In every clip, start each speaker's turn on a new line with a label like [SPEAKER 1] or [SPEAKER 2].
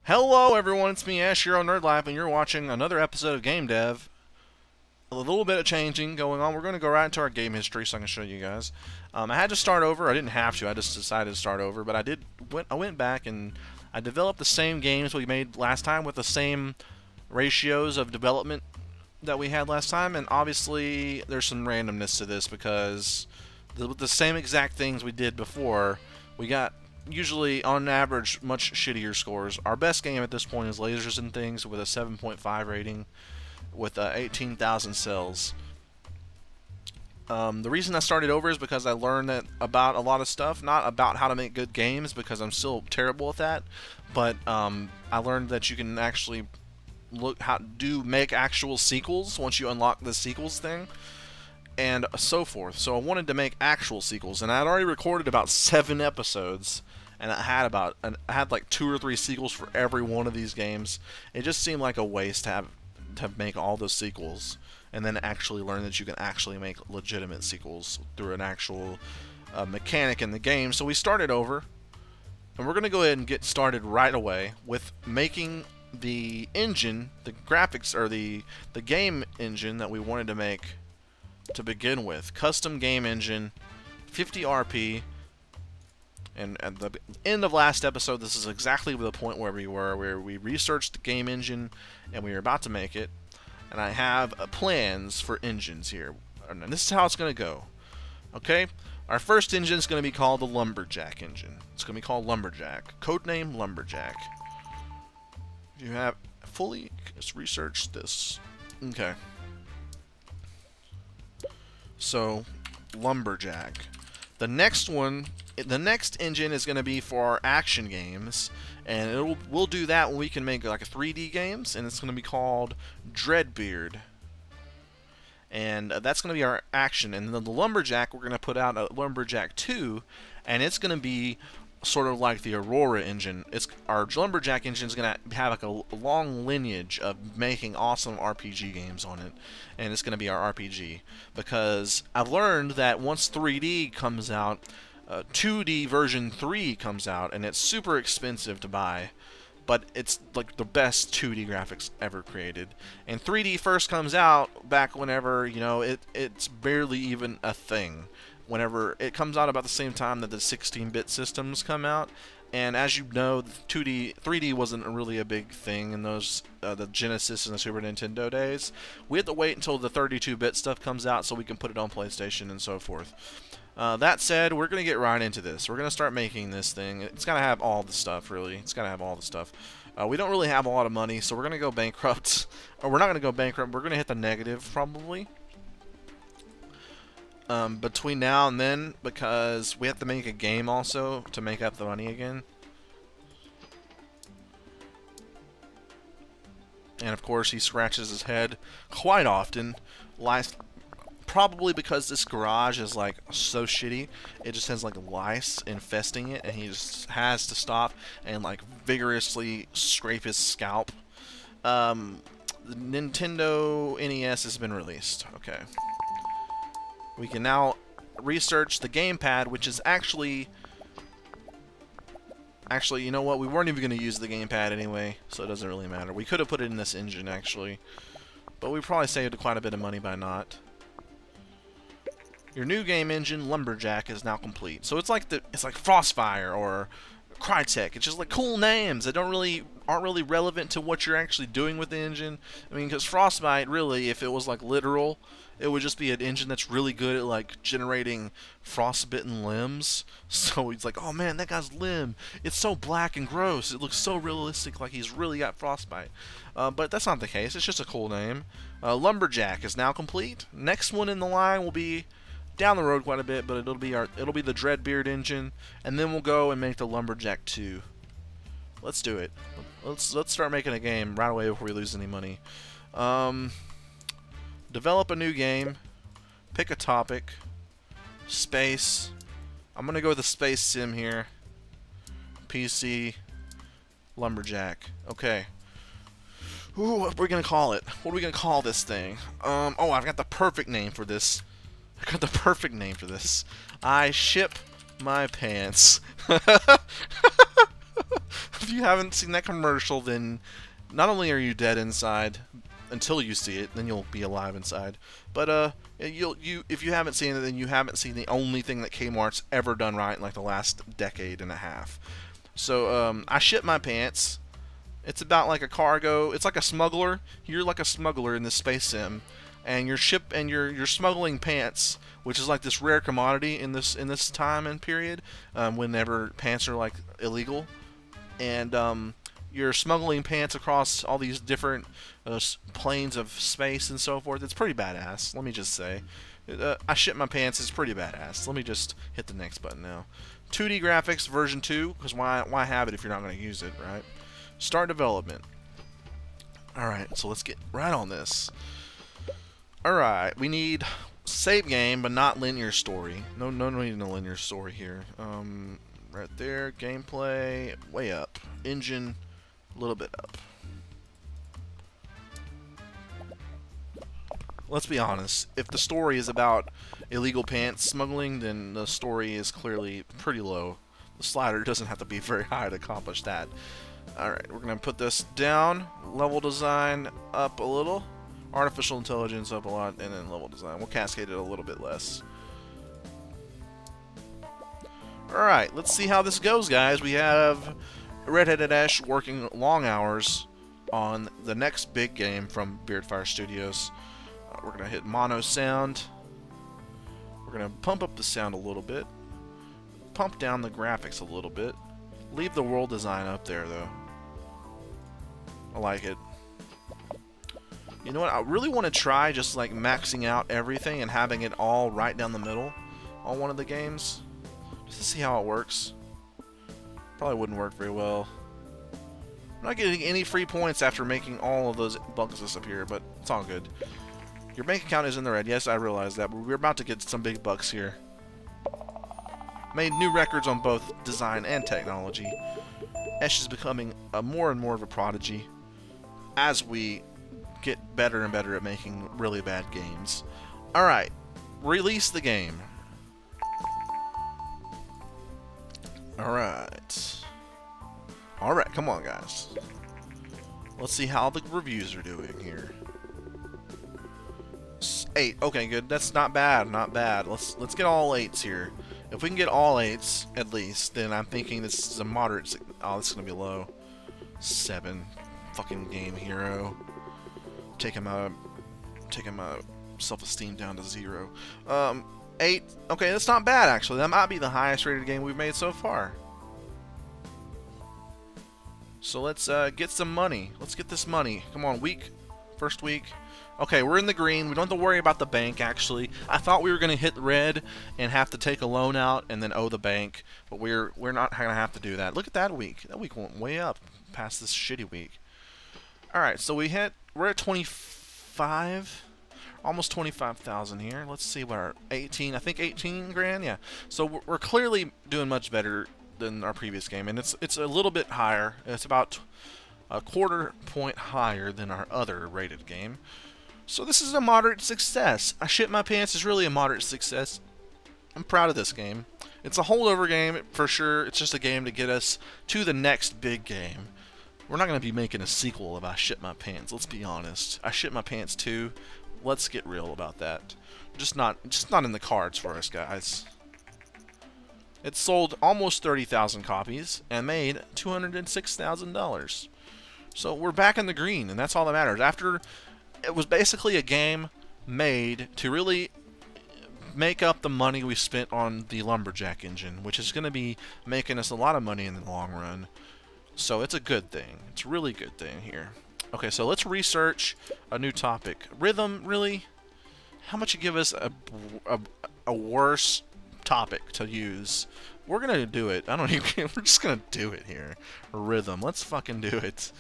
[SPEAKER 1] Hello everyone, it's me Ash here on anerdlife, and you're watching another episode of Game Dev. A little bit of changing going on. We're going to go right into our game history so I can show you guys. I had to start over. I didn't have to. I just decided to start over. But I went back and I developed the same games we made last time with the same ratios of development that we had last time. And obviously there's some randomness to this because the same exact things we did before, we got usually on average much shittier scores. Our best game at this point is Lasers and Things with a 7.5 rating with 18,000 cells. The reason I started over is because I learned that about a lot of stuff, not about how to make good games because I'm still terrible at that, but I learned that you can actually make actual sequels once you unlock the sequels thing and so forth. So I wanted to make actual sequels, and I had already recorded about 7 episodes, and I had like 2 or 3 sequels for every one of these games. It just seemed like a waste to make all those sequels and then actually learn that you can actually make legitimate sequels through an actual mechanic in the game. So we started over, and we're gonna go ahead and get started right away with making the engine, the graphics, or the game engine that we wanted to make to begin with. Custom game engine, 50 RP. And at the end of last episode, this is exactly the point where we were, where we researched the game engine and we were about to make it. And I have plans for engines here, and this is how it's going to go. Okay, our first engine is going to be called the Lumberjack engine. It's going to be called Lumberjack, codename Lumberjack. You have fully researched this. Okay. So, Lumberjack. The next engine is going to be for our action games, and we'll do that when we can make like a 3D games, and it's going to be called Dreadbeard. And that's going to be our action. And then the Lumberjack, we're going to put out a Lumberjack 2, and it's going to be sort of like the Aurora engine. Our Lumberjack engine is going to have like a long lineage of making awesome RPG games on it, and it's going to be our RPG because I've learned that once 3D comes out, 2D version 3 comes out, and it's super expensive to buy, but it's like the best 2D graphics ever created. And 3D first comes out back whenever, you know, it's barely even a thing. Whenever it comes out about the same time that the 16-bit systems come out, and as you know, 3D wasn't really a big thing in those the Genesis and the Super Nintendo days. We have to wait until the 32-bit stuff comes out so we can put it on PlayStation and so forth. That said, we're gonna get right into this. We're gonna start making this thing. It's gotta have all the stuff, really. It's gotta have all the stuff. We don't really have a lot of money, so we're gonna go bankrupt. Or we're not gonna go bankrupt. We're gonna hit the negative probably. Between now and then, because we have to make a game also to make up the money again. And of course he scratches his head quite often, probably because this garage is like so shitty. It just has like lice infesting it, and he just has to stop and like vigorously scrape his scalp. The Nintendo NES has been released. Okay. We can now research the gamepad, which is actually, you know what? We weren't even going to use the gamepad anyway, so it doesn't really matter. We could have put it in this engine, actually, but we probably saved quite a bit of money by not. Your new game engine, Lumberjack, is now complete. So it's like Frostfire or Crytek. It's just like cool names that aren't really relevant to what you're actually doing with the engine. I mean, because Frostbite, really, if it was like literal, it would just be an engine that's really good at like generating frostbitten limbs. So he's like, oh man, that guy's limb, it's so black and gross, it looks so realistic, like he's really got frostbite. But that's not the case. It's just a cool name. Lumberjack is now complete. Next one in the line will be down the road quite a bit, but it'll be the Dreadbeard engine, and then we'll go and make the Lumberjack 2. Let's do it. Let's start making a game right away before we lose any money. Develop a new game. Pick a topic. Space. I'm gonna go with the space sim here. PC. Lumberjack. Okay. Ooh, what are we gonna call it? What are we gonna call this thing? Oh, I've got the perfect name for this. I ship my pants. if you haven't seen that commercial, then not only are you dead inside until you see it, then you'll be alive inside. But if you haven't seen it, then you haven't seen the only thing that Kmart's ever done right in like the last decade and a half. So I shit my pants. It's about like a cargo. It's like a smuggler. You're like a smuggler in this space sim, and you're smuggling pants, which is like this rare commodity in this time and period, whenever pants are like illegal, and you're smuggling pants across all these different planes of space and so forth. It's pretty badass. Let me just say, I shit my pants. It's pretty badass. Let me just hit the next button now. 2D graphics version 2, because why have it if you're not going to use it, right? Start development. Alright, so let's get right on this. Alright, we need save game, but not linear story. No need in a linear story here. Right there, gameplay, way up. Engine, a little bit up. Let's be honest, if the story is about illegal pants smuggling, then the story is clearly pretty low. The slider doesn't have to be very high to accomplish that. Alright, we're going to put this down, level design up a little, artificial intelligence up a lot, and then level design. We'll cascade it a little bit less. Alright, let's see how this goes, guys. We have Redheaded Ash working long hours on the next big game from Beardfire Studios. We're going to hit mono sound. We're going to pump up the sound a little bit. Pump down the graphics a little bit. Leave the world design up there, though. I like it. You know what? I really want to try just like maxing out everything and having it all right down the middle on one of the games. Just to see how it works. Probably wouldn't work very well. I'm not getting any free points after making all of those bugs disappear, but it's all good. Your bank account is in the red. Yes, I realize that, but we're about to get some big bucks here. Made new records on both design and technology. Ash is becoming more and more of a prodigy as we get better and better at making really bad games. Alright, release the game. Alright. Alright, come on, guys. Let's see how the reviews are doing here. 8. Okay, good. That's not bad. Not bad. Let's get all 8s here. If we can get all 8s at least, then I'm thinking this is a moderate. Oh, this is gonna be low. 7. Fucking game hero. Take him out. Taking my self-esteem down to 0. 8. Okay, that's not bad actually. That might be the highest rated game we've made so far. So let's get some money. Let's get this money. Come on, first week. Okay, we're in the green. We don't have to worry about the bank, actually. I thought we were going to hit red and have to take a loan out and then owe the bank, but we're not going to have to do that. Look at that week. That week went way up past this shitty week. Alright, so we're at 25, almost 25,000 here. Let's see what our 18, I think 18 grand, yeah. So we're clearly doing much better than our previous game, and it's a little bit higher. It's about a quarter point higher than our other rated game. So this is a moderate success. I Shit My Pants is really a moderate success. I'm proud of this game. It's a holdover game for sure. It's just a game to get us to the next big game. We're not going to be making a sequel of I Shit My Pants, let's be honest. I Shit My Pants 2, let's get real about that. Just not in the cards for us, guys. It sold almost 30,000 copies and made $206,000. So we're back in the green, and that's all that matters. After it was basically a game made to really make up the money we spent on the Lumberjack engine, which is going to be making us a lot of money in the long run. So it's a good thing. It's a really good thing here. Okay, so let's research a new topic. Rhythm, really? How much you give us a worse topic to use? We're going to do it. I don't even care. We're just going to do it here. Rhythm. Let's fucking do it.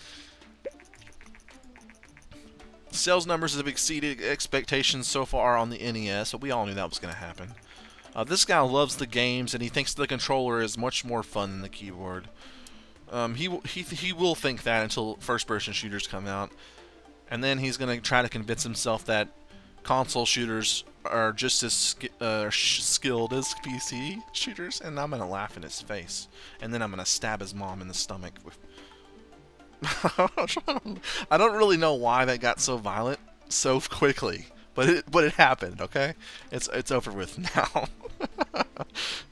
[SPEAKER 1] Sales numbers have exceeded expectations so far on the NES, so we all knew that was going to happen. This guy loves the games, and he thinks the controller is much more fun than the keyboard. He will think that until first-person shooters come out, and then he's going to try to convince himself that console shooters are just as skilled as PC shooters, and I'm gonna laugh in his face, and then I'm gonna stab his mom in the stomach with. I don't really know why that got so violent so quickly, but it happened. Okay, it's over with now.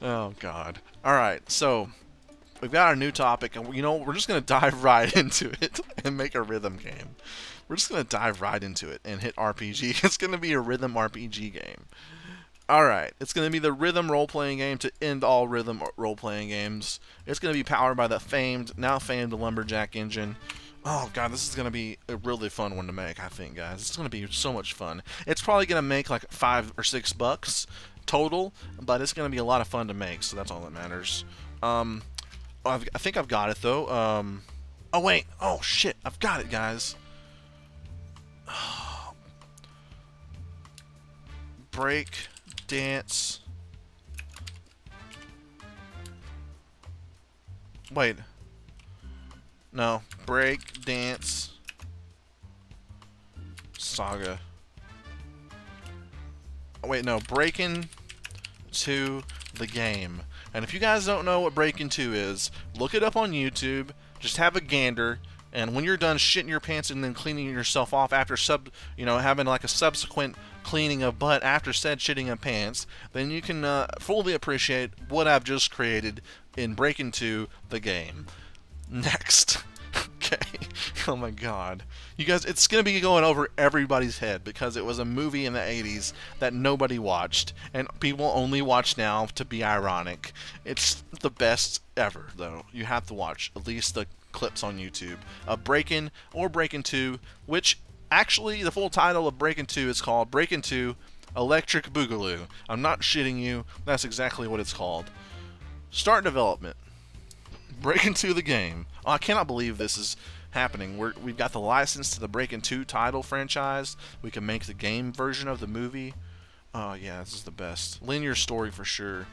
[SPEAKER 1] Oh God! All right, so we've got our new topic, and we're just gonna dive right into it and make a rhythm game. We're just gonna dive right into it and hit RPG. It's gonna be a rhythm RPG game. Alright, it's going to be the rhythm role-playing game to end all rhythm role-playing games. It's going to be powered by the now famed Lumberjack engine. Oh god, this is going to be a really fun one to make, I think, guys. It's going to be so much fun. It's probably going to make like $5 or $6 total, but it's going to be a lot of fun to make, so that's all that matters. I think I've got it, though. Oh, wait. Oh, shit. I've got it, guys. Break... Dance. Wait. No. Break, dance, saga. Oh, wait, no. Breakin' to the game. And if you guys don't know what Breakin' 2 is, look it up on YouTube. Just have a gander. And when you're done shitting your pants and then cleaning yourself off after having like a subsequent cleaning of butt after said shitting of pants, then you can fully appreciate what I've just created in Breakin' 2 the game. Next. Okay. Oh my god. You guys, it's going to be going over everybody's head because it was a movie in the 80s that nobody watched, and people only watch now to be ironic. It's the best ever, though. You have to watch at least the clips on YouTube of Breakin' or Breakin' 2, which actually the full title of Breakin' 2 is called Breakin' 2 Electric Boogaloo. I'm not shitting you, that's exactly what it's called. Start development. Breakin' 2 the game. Oh, I cannot believe this is happening. We've got the license to the Breakin' 2 title franchise. We can make the game version of the movie. Oh yeah, this is the best. Linear story for sure.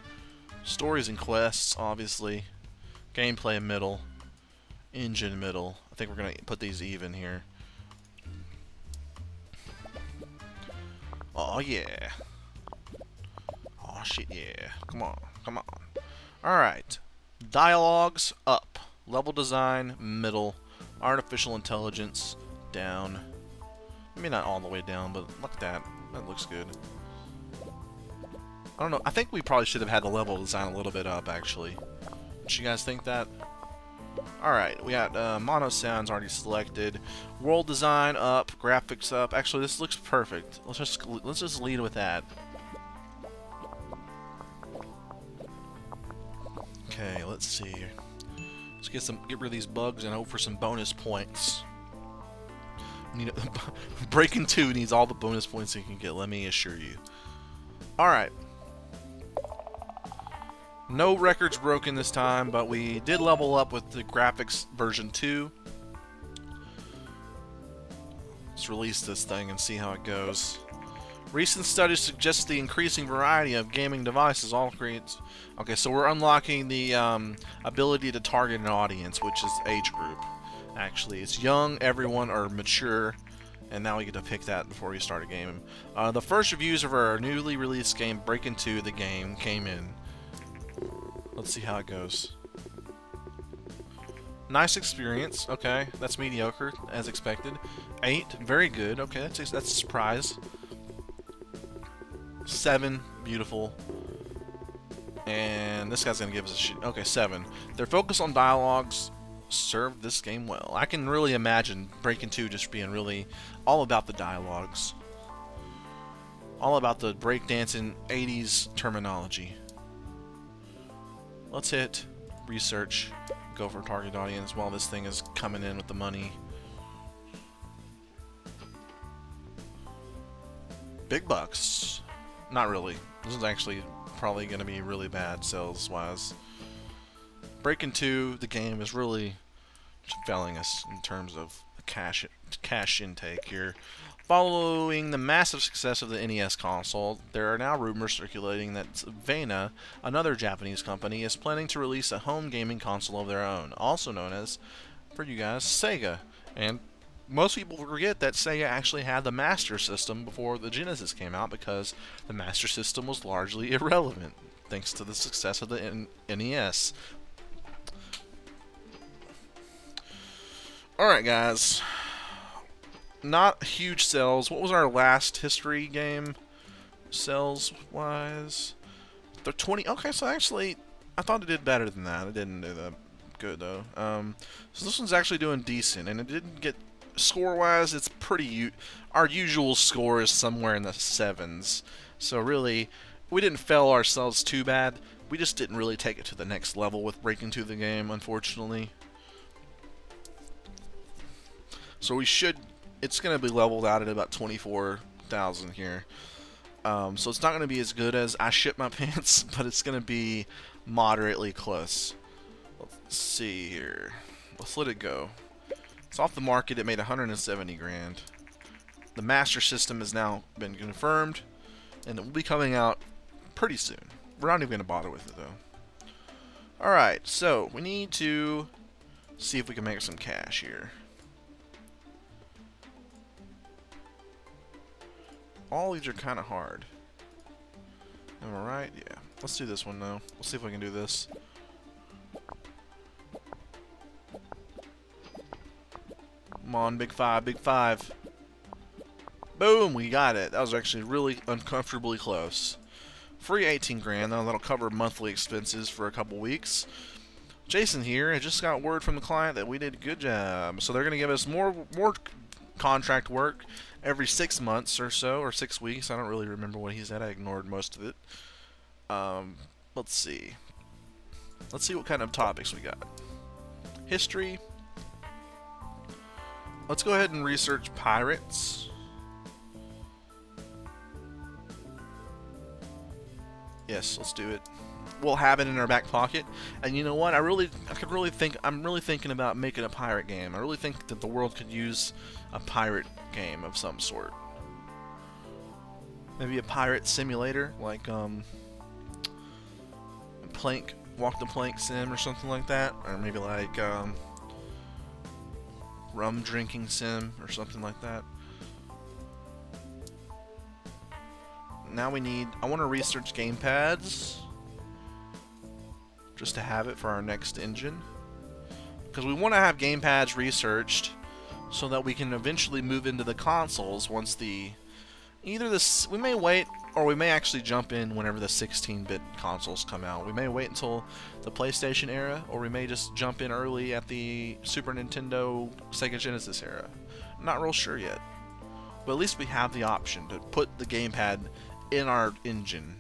[SPEAKER 1] Stories and quests, obviously. Gameplay middle. Engine middle. I think we're going to put these even here. Oh yeah. Oh shit yeah. Come on. Come on. Alright. Dialogues up. Level design middle. Artificial intelligence down. Maybe not all the way down, but look at that. That looks good. I don't know. I think we probably should have had the level design a little bit up, actually. Don't you guys think that? Alright, we got mono sounds already selected. World design up, graphics up. Actually, this looks perfect. Let's just lead with that. Okay, let's see. Let's get rid of these bugs and hope for some bonus points. Breakin' 2 needs all the bonus points you can get, let me assure you. Alright. No records broken this time, but we did level up with the graphics version 2. Let's release this thing and see how it goes. Recent studies suggest the increasing variety of gaming devices all creates... Okay, so we're unlocking the ability to target an audience, which is age group. Actually, it's young, everyone, or mature, and now we get to pick that before we start a game. The first reviews of our newly released game, Breakin' 2 the game, came in. Let's see how it goes. Nice experience. Okay, that's mediocre, as expected. 8, very good. Okay, that's a surprise. 7, beautiful. And this guy's gonna give us a shit. Okay, 7. Their focus on dialogues served this game well. I can really imagine Breakin' 2 just being really all about the dialogues. All about the breakdancing 80s terminology. Let's hit research, go for target audience while this thing is coming in with the money. Big bucks. Not really. This is actually probably going to be really bad sales-wise. Breakin' 2, the game, is really failing us in terms of cash intake here. Following the massive success of the NES console, there are now rumors circulating that Vena, another Japanese company, is planning to release a home gaming console of their own, also known as, for you guys, Sega. And most people forget that Sega actually had the Master System before the Genesis came out, because the Master System was largely irrelevant thanks to the success of the NES. Alright guys, not huge sales. What was our last history game sales wise? They're 20. Okay, so actually I thought it did better than that. It didn't do that good though. So this one's actually doing decent, and it didn't get score wise. It's pretty. Our usual score is somewhere in the 7s. So really, we didn't fail ourselves too bad. We just didn't really take it to the next level with Breakin' Into the game, unfortunately. So we should. It's gonna be leveled out at about 24,000 here. So it's not going to be as good as I Shit My Pants, but it's going to be moderately close. Let's see here. Let's let it go. It's off the market. It made 170 grand. The Master System has now been confirmed, and it will be coming out pretty soon. We're not even going to bother with it, though. Alright, so we need to see if we can make some cash here. All these are kind of hard. Am I right? Yeah. Let's do this one now. We'll see if we can do this. Come on, big five, big five. Boom, we got it. That was actually really uncomfortably close. Free 18 grand. That'll cover monthly expenses for a couple weeks. Jason here. I just got word from the client that we did a good job. So they're going to give us more contract work every 6 months or so, or 6 weeks. I don't really remember what he said. I ignored most of it. Let's see. Let's see what kind of topics we got. History. Let's go ahead and research pirates. Yes, let's do it. We'll have it in our back pocket. And you know what? I'm really thinking about making a pirate game. I really think that the world could use a pirate game of some sort. Maybe a pirate simulator, like walk the plank sim or something like that, or maybe like rum drinking sim or something like that. Now I want to research gamepads just to have it for our next engine, because we want to have gamepads researched so that we can eventually move into the consoles once we may wait, or we may actually jump in whenever the 16-bit consoles come out. We may wait until the PlayStation era, or we may just jump in early at the Super Nintendo, Sega Genesis era. I'm not real sure yet, but at least we have the option to put the gamepad in our engine,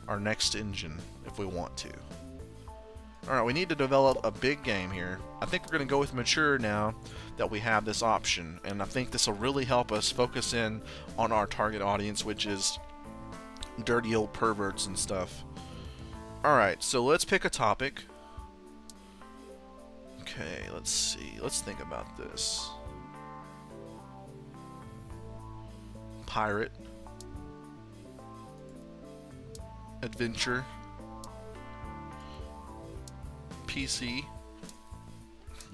[SPEAKER 1] our next engine, if we want to. Alright, we need to develop a big game here. I think we're going to go with mature now that we have this option, and I think this will really help us focus in on our target audience, which is dirty old perverts and stuff. Alright, so let's pick a topic. Okay, let's see. Let's think about this. Pirate. Adventure. PC.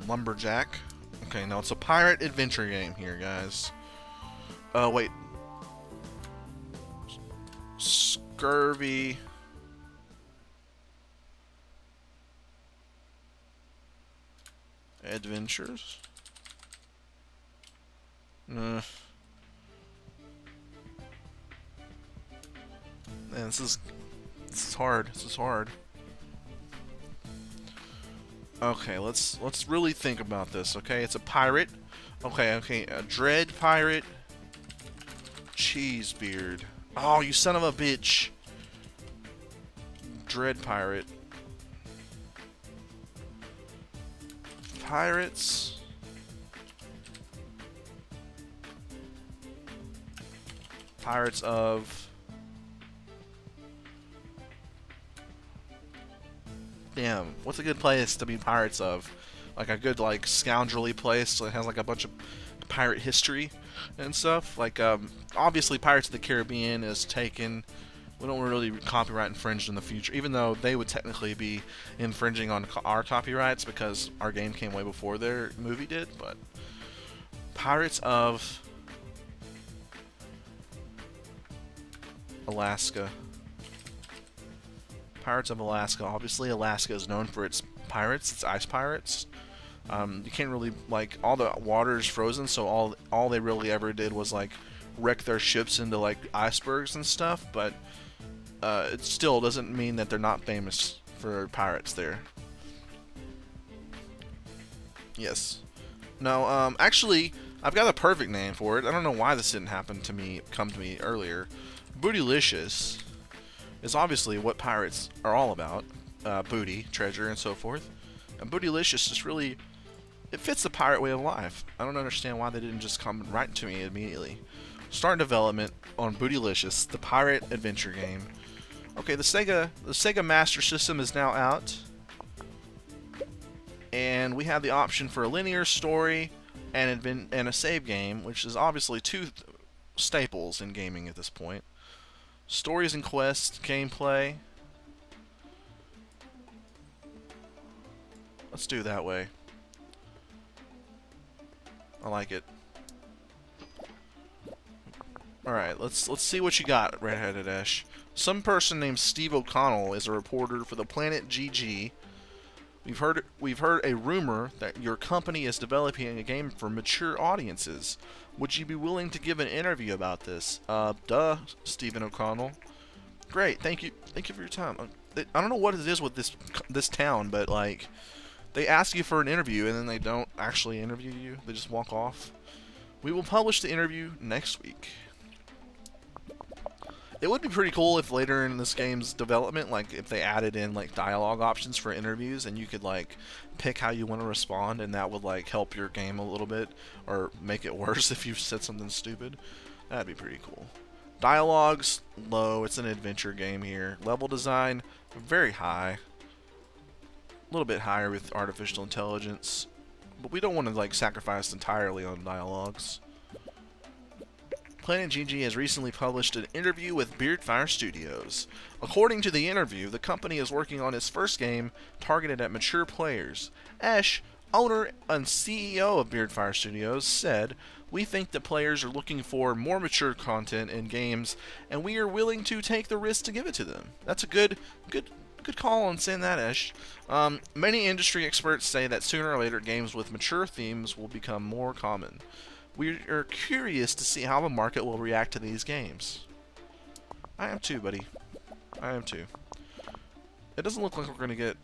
[SPEAKER 1] Lumberjack. Okay, now it's a pirate adventure game here, guys. Wait. Scurvy. Adventures. Man, this is hard. This is hard. Okay, let's really think about this. Okay, it's a pirate. Okay, a dread pirate. Cheesebeard. Oh, you son of a bitch. Dread pirate. Pirates. Pirates of... Damn, what's a good place to be pirates of? Like a good, like, scoundrelly place that has like a bunch of pirate history and stuff. Like, obviously Pirates of the Caribbean is taken. We don't really copyright infringe in the future, even though they would technically be infringing on our copyrights because our game came way before their movie did. But Pirates of Alaska. Pirates of Alaska. Obviously, Alaska is known for its pirates, its ice pirates. You can't really, like, all the water is frozen, so all they really ever did was, like, wreck their ships into, like, icebergs and stuff, but it still doesn't mean that they're not famous for pirates there. Yes. No, actually, I've got a perfect name for it. I don't know why this didn't come to me earlier. Bootylicious is obviously what pirates are all about. Booty, treasure, and so forth. And Bootylicious just really, it fits the pirate way of life. I don't understand why they didn't just come right to me immediately. Start development on Bootylicious, the pirate adventure game. Okay, the Sega Master System is now out. And we have the option for a linear story and a save game, which is obviously two staples in gaming at this point. Stories and quests, gameplay. Let's do it that way. I like it. Alright, let's see what you got, Red-Headed Ash. Some person named Steve O'Connell is a reporter for the Planet GG. We've heard a rumor that your company is developing a game for mature audiences. Would you be willing to give an interview about this? Duh, Stephen O'Connell. Great, thank you for your time. I don't know what it is with this town, but like, they ask you for an interview and then they don't actually interview you. They just walk off. We will publish the interview next week. It would be pretty cool if later in this game's development, like if they added in like dialogue options for interviews and you could like pick how you want to respond, and that would like help your game a little bit or make it worse if you said something stupid. That'd be pretty cool. Dialogue's low, it's an adventure game here. Level design, very high. A little bit higher with artificial intelligence, but we don't want to like sacrifice entirely on dialogues. Planet GG has recently published an interview with Beardfire Studios. According to the interview, the company is working on its first game targeted at mature players. Esh, owner and CEO of Beardfire Studios, said, "We think that players are looking for more mature content in games, and we are willing to take the risk to give it to them." That's a good call on saying that, Esh. Many industry experts say that sooner or later games with mature themes will become more common. We are curious to see how the market will react to these games. I am too, buddy. I am too. It doesn't look like we're going to get...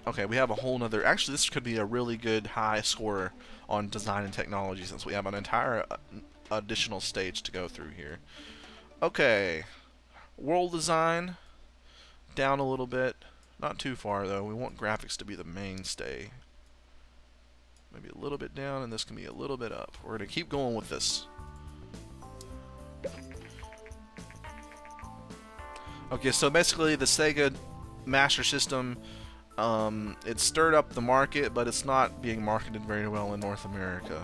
[SPEAKER 1] Okay, we have a whole nother... Actually, this could be a really good high score on design and technology since we have an entire additional stage to go through here. Okay. World design. Down a little bit. Not too far, though. We want graphics to be the mainstay. Maybe a little bit down, and this can be a little bit up. We're going to keep going with this. Okay, so basically the Sega Master System, it stirred up the market, but it's not being marketed very well in North America.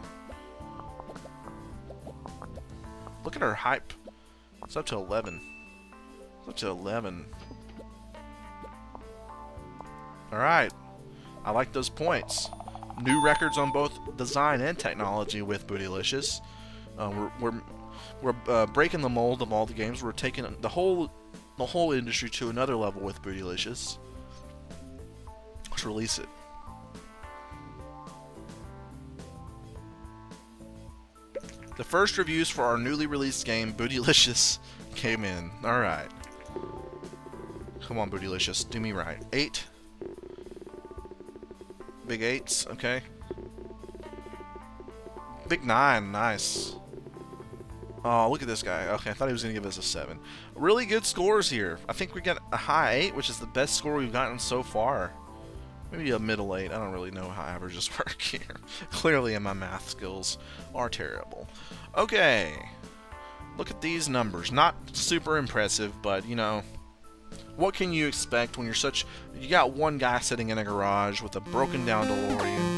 [SPEAKER 1] Look at our hype. It's up to 11. It's up to 11. Alright. I like those points. New records on both design and technology with Bootylicious. We're breaking the mold of all the games. We're taking the whole industry to another level with Bootylicious. Let's release it. The first reviews for our newly released game, Bootylicious, came in. Alright. Come on, Bootylicious. Do me right. 8. Big 8s, okay. Big 9, nice. Oh, look at this guy. Okay, I thought he was going to give us a 7. Really good scores here. I think we got a high 8, which is the best score we've gotten so far. Maybe a middle 8. I don't really know how averages work here. Clearly, my math skills are terrible. Okay. Look at these numbers. Not super impressive, but, you know... What can you expect when you're you got one guy sitting in a garage with a broken down DeLorean